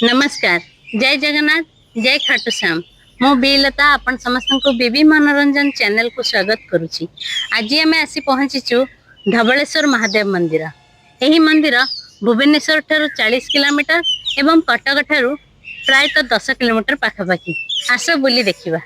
नमस्कार। जय जगन्नाथ। जय खाटू श्याम। मो बीलता आपण समस्त को बीबी मनोरंजन चैनल को स्वागत करुछि। आज आम आसी पहुंचीचु धवलेश्वर महादेव मंदिर। यही मंदिर भुवनेश्वर ठारू 40 किलोमीटर एवं कटक ठारू प्रायतः 10 किलोमीटर पाखापाखि। आस बुली देखिबा।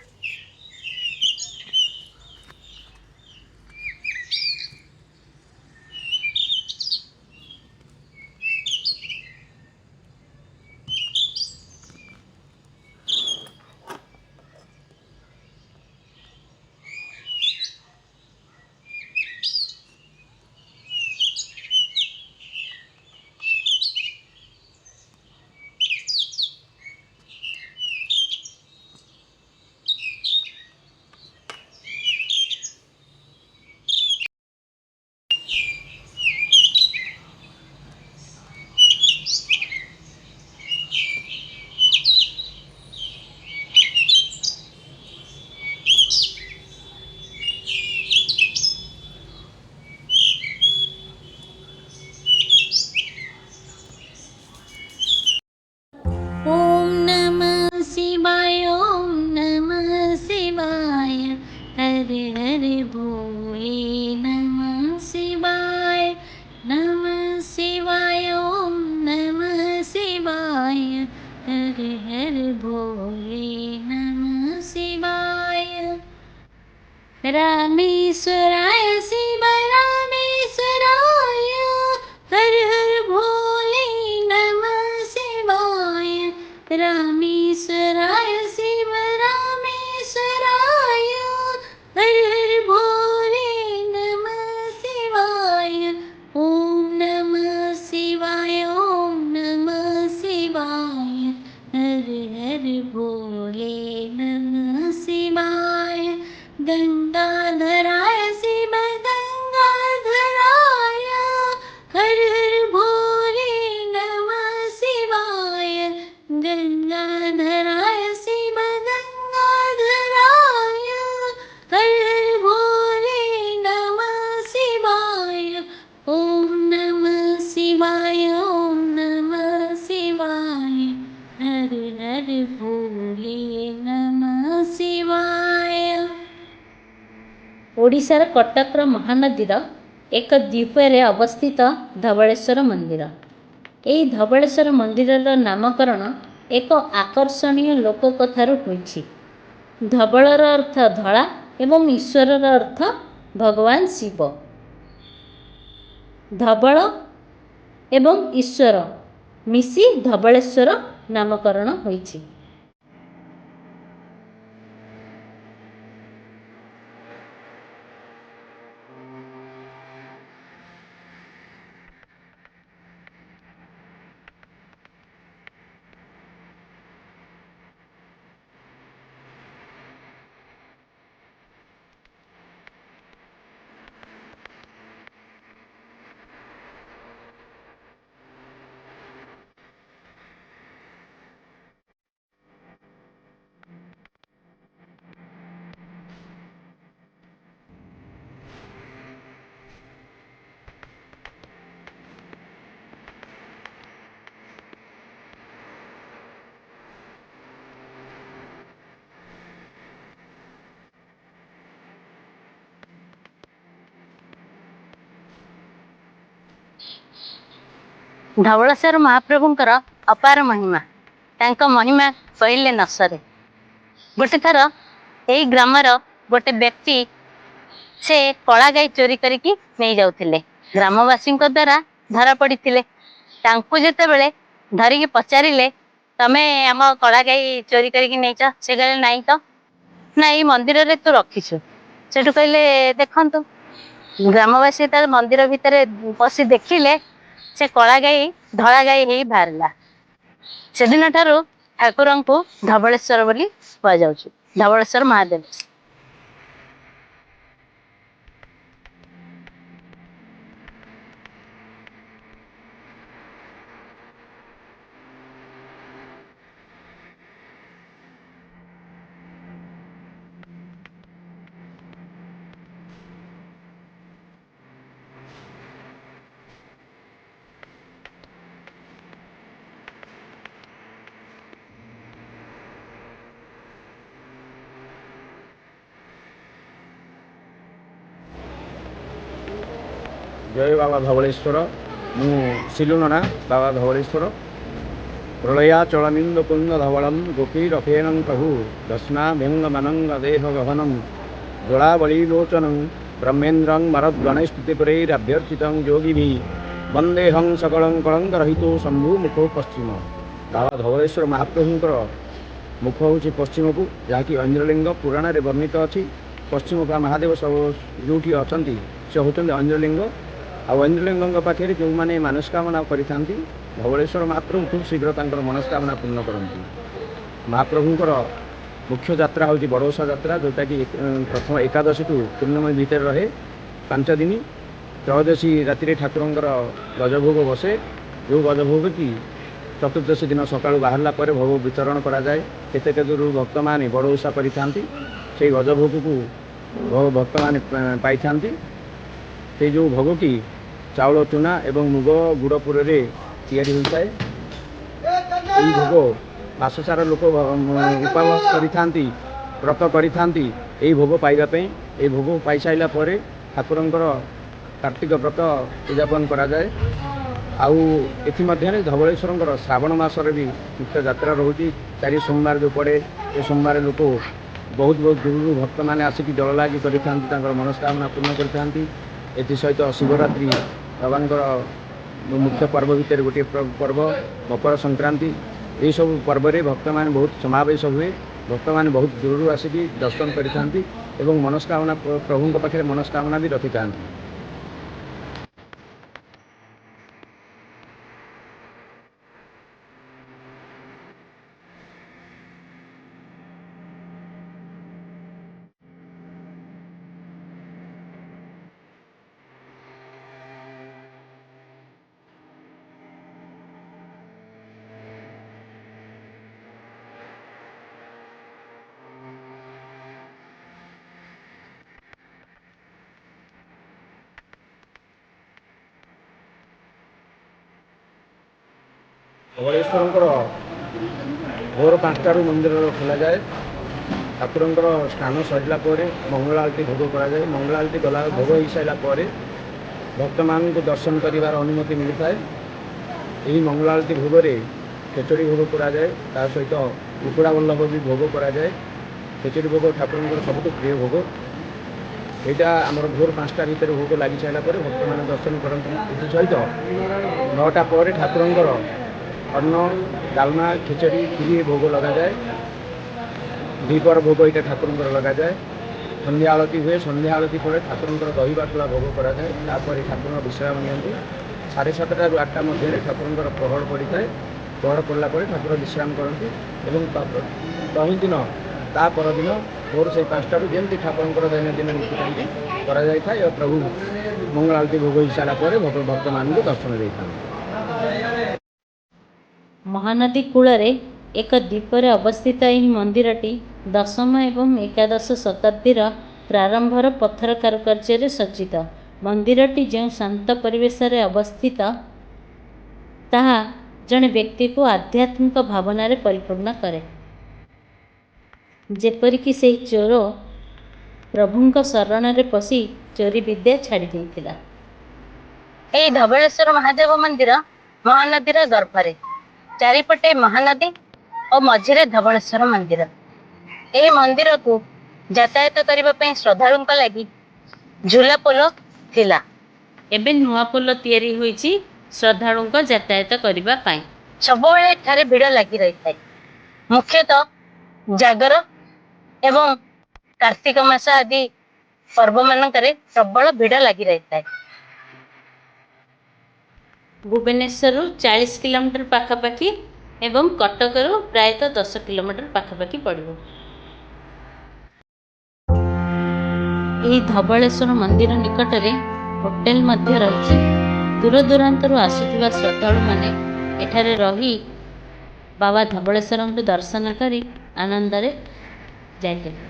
ओम नमः शिवाय, ओम नमः शिवाय, हरे हरे भोले नमः शिवाय, नमः शिवाय, ओम नमः शिवाय, हरे हरे भोले नमः शिवाय। रामेश्वराय शिव रामेश्वराय, हर हर भोले नमः शिवाय। रामेश्वराय शिव रामेश्वराय, हर हर भोले नमः शिवाय। ओम नमः शिवाय, ओम नमः शिवाय, हर हर भोले नमः शिवाय। गंगाधराय शिव गंगाधराय, हर हर भोले नमः शिवाय। गंगाधराय शिव गंगाधराय, हर हर भोले नमः शिवाय। ओम नमः शिवाय, ओम नमः शिवाय, हर हर भोले नमः शिवाय। ओडिशार कटकर महानदीर एक द्वीपरे अवस्थित धवलेश्वर मंदिर। यही धवलेश्वर मंदिरर नामकरण एक आकर्षणीय लोककथारू होइछि। धवलर अर्थ धला एवं ईश्वरर अर्थ भगवान शिव। धवल एवं ईश्वर मिसी धवलेश्वर नामकरण होइछि। धवलेश्वर महाप्रभुंकर अपार महिमा। तांको महिमा कहले न सरे। गोटे थर यही ग्रामर गोटे व्यक्ति से कला गाई चोरी करके नहीं जाउथिले। ग्रामवासी द्वारा धरा पड़िथिले। तांको जेतेबेले धरिकी पचारिले तमे आम कला गाई चोरी करके नहींच से कहले नहीं तो ना ये मंदिर रे तू रखीछु। सेठु कहले देखंतु। ग्रामवासी तार मंदिर भितरे पसी देखिले से कला गाई धला गाई ही बाहरला। से दिन ठारू ठाकुरंकु धवलेश्वर बोली कुआ जाउछि। धवलेश्वर महादेव। जय बाबा धवलेश्वर मु सिलुनना बाबा धवलेश्वर प्रलया चलनिंद कुंद धवलम गोपी रफेनं प्रभु दस्ना व्यंग मनंग देह गहनम जोड़ावलीलोचनं ब्रह्मेन्द्रं मरद्गणस्तुतिपुरैरभ्यर्चितं योगिभिः वंदेहं सकलं कलंकरहितो शंभु मुखो पश्चिम। बाबा धवलेश्वर महाप्रभुंकर मुख हूँ पश्चिम को जहाँकि अंजलिंग पुराण में वर्णित अच्छी पश्चिम का महादेव सब जो अच्छा से होते अंजलिंग अंजलिंग पाखे जो मैंने मनस्कामना करि धवलेश्वर महाप्रभु खूब शीघ्र तंकर मनस्कामना पूर्ण करती। महाप्रभुंकर मुख्य यात्रा हूँ बड़ोसा यात्रा जोटा कि प्रथम एकादशी टू पूर्णिमा भितर रहे 5 दिन। त्रयोदशी राति ठाकुरंकर गजभोग बसे जो गजभोग कि चतुर्दशी दिन सका बाहरला भोग वितरण कराए। केते केतु भक्त मैंने बड़ ओषा से गजभोग को भक्त मैंने पाई से जो भोग की चाउल चूना एवं मुग गुड़पुर तैयारी होता है। भोग मास सारा लोक उपवास करि व्रत करि भोग पाइबापी ये भोग पाई सारा पर ठाकुरंकर कार्तिक व्रत उद्यापन कराए। आउ एथि धवलेश्वर श्रावण मसरे भी मुख्य यात्रा रोचे 4 सोमवार जो पड़े ये सोमवार लोक बहुत बहुत दूर भक्त मैंने आसिक जल लगी कर मनस्कामना पूर्ण करते। सहित शिवरात्रि बाबा मुख्य पर्व भितर गोटे पर्व मकर संक्रांति ये सब पर्व में भक्त मैंने बहुत समावेश हुए। भक्त मैंने बहुत दूर आसिक दर्शन करते मनस्कामना प्रभु पाखे मनस्कामना भी रखि था। धवलेश्वर भोर 5टारू मंदिर खोल जाए। ठाकुरंकर स्नान सरला मंगल आरती भोग कराए। मंगल आरती गला भोग हो सारापर भक्त मान को दर्शन कर अनुमति मिलता है। यही मंगल आरती भोग खेचड़ी भोग कराए सहित कुकुड़ा बल्लभ भी भोग कराए। खेचड़ी भोग ठाकुरंकर सबुठ प्रिय भोग यहाँ आम भोर 5टा भितर भोग लगी सारापर भक्त मैंने दर्शन करते। सहित 9टा पर ठाकुरंकर अन्न डालमा खिचड़ी खीरी भोग लगा जाए। द्विपर भोग ये ठाकुर लगा जाए। संध्या आरती हुए। संध्या आरती पर ठाकुर दही बाटला भोग कराए। तापर ठाकुर विश्राम नि 7:30 ରୁ 8टा मध्य ठाकुर प्रहर पड़ता है। प्रहर पड़ला ठाकुर विश्राम करती। दही दिन ता परदिन भोर से 5टारू जमी ठाकुर दैनंदिन नीतिकांति कराए। प्रभु मंगल आरती भोग हो सारापर भक्त मान दर्शन देता। महानदी कूଳରେ ଏକ ଦ୍ୱୀପରେ ଅବସ୍ଥିତ ଏହି ମନ୍ଦିରଟି 10ମ ଏବଂ 11ଶ ଶତାବ୍ଦୀର ପ୍ରାରମ୍ଭର ପଥର କାରୁକାର୍ଯ୍ୟରେ ସଜ୍ଜିତ। ମନ୍ଦିରଟି ଯେଉଁ ଶାନ୍ତ ପରିବେଶରେ ଅବସ୍ଥିତ ତାହା ଜଣେ ବ୍ୟକ୍ତିକୁ ଆଧ୍ୟାତ୍ମିକ ଭାବନାରେ ପରିପୂର୍ଣ୍ଣ କରେ। ଯେପରିକି ସେହି ଚୋର ପ୍ରଭୁଙ୍କ ଶରଣରେ ପଶି ଚୋରି ବିଦ୍ୟା ଛାଡ଼ି ଦେଇଥିଲା। ଏହି ଧବଳେଶ୍ୱର ମହାଦେବ ମନ୍ଦିର ମହାନଦୀର ଗର୍ଭରେ, ଚାରିପଟେ ମହାନଦୀ ଓ ମଝିରେ ଧବଳେଶ୍ୱର ମନ୍ଦିର। ଏହି ମନ୍ଦିରକୁ ଯାତାୟାତ କରିବା ପାଇଁ ଶ୍ରଦ୍ଧାଳୁଙ୍କ ଲାଗି ଝୁଲା ପୋଲ ଥିଲା। ଏବେ ନୂଆ ପୋଲ ତିଆରି ହୋଇଛି ଶ୍ରଦ୍ଧାଳୁଙ୍କ ଯାତାୟାତ କରିବା ପାଇଁ। ସବୁବେଳେ ଏଠାରେ ଭିଡ଼ ଲାଗି ରହିଥାଏ। ମୁଖ୍ୟତଃ ଜାଗର ଏବଂ କାର୍ତ୍ତିକ ମାସ ଆଦି ପର୍ବ ମାନଙ୍କରେ ପ୍ରବଳ ଭିଡ଼ ଲାଗି ରହିଥାଏ। ଭୁବନେଶ୍ୱରରୁ 40 କିଲୋମିଟର ପାଖାପାଖି ଏବଂ କଟକରୁ ପ୍ରାୟତଃ 10 କିଲୋମିଟର ପାଖାପାଖି ପଡ଼ିବ। ଏହି ଧବଳେଶ୍ୱର ମନ୍ଦିର ନିକଟରେ ହୋଟେଲ ମଧ୍ୟ ରହିଛି। ଦୂରଦୂରାନ୍ତରୁ ଆସୁଥିବା ଶ୍ରଦ୍ଧାଳୁମାନେ ଏଠାରେ ରହି ବାବା ଧବଳେଶ୍ୱରଙ୍କୁ ଦର୍ଶନ କରି ଆନନ୍ଦରେ ଯାଇପାରିବେ।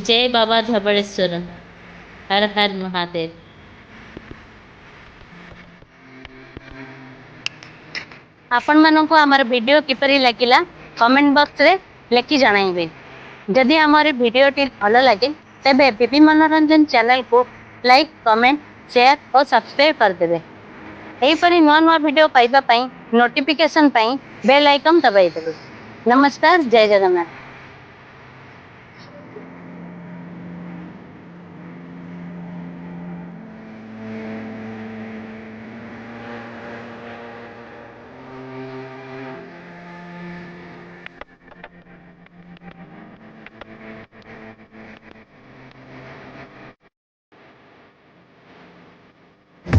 ଜୟ ବାବା ଧବଳେଶ୍ୱର। ହର ହର ମହାଦେବ। आपण मानक आमर वीडियो किपरि लागिला कमेंट बॉक्स रे लिखि जणाइबे। जदि आमर वीडियो टी भल लगे तेबे बीबी मनोरंजन चैनल को लाइक कमेंट शेयर और सब्सक्राइब करदेवे। यहीपरि नुआ नुआ वीडियो पाइबा पई नोटिफिकेशन पई बेल आइकन दबाई देवे। नमस्कार, जय जगन्नाथ।